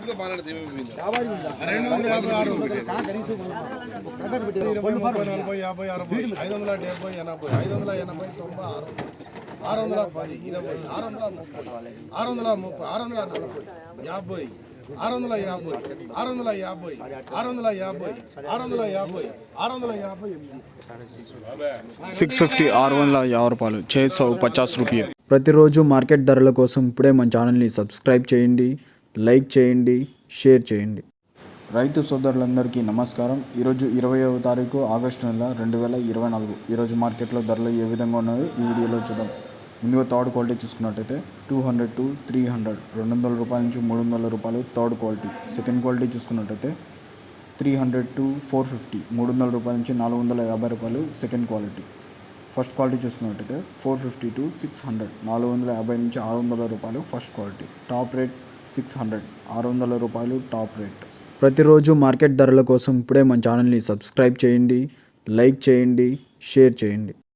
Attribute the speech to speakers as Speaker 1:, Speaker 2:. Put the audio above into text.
Speaker 1: ₹650 ప్రతిరోజు మార్కెట్ ధరల కోసం ఇప్పుడే మన ఛానల్ని సబ్స్క్రైబ్ చేయండి, లైక్ చేయండి, షేర్ చేయండి. రైతు సోదరులందరికీ నమస్కారం. ఈరోజు 20వ తారీఖు ఆగస్టు నెల 2024. ఈరోజు మార్కెట్లో ధరలు ఏ విధంగా ఉన్నాయో ఈ వీడియోలో చూద్దాం. ముందుగా థర్డ్ క్వాలిటీ చూసుకున్నట్టయితే 200 to 300 ₹200 నుంచి ₹300 థర్డ్ క్వాలిటీ. సెకండ్ క్వాలిటీ చూసుకున్నట్టయితే 300 to 450 ₹300 నుంచి ₹450 సెకండ్ క్వాలిటీ. ఫస్ట్ క్వాలిటీ చూసుకున్నట్టయితే 450 to 600 ₹450 నుంచి ₹600 first quality. Top rate 600 ₹600 top rate. ప్రతిరోజు మార్కెట్ ధరల కోసం ఇప్పుడే మన ఛానల్ని సబ్స్క్రైబ్ చేయండి, లైక్ చేయండి, షేర్ చేయండి.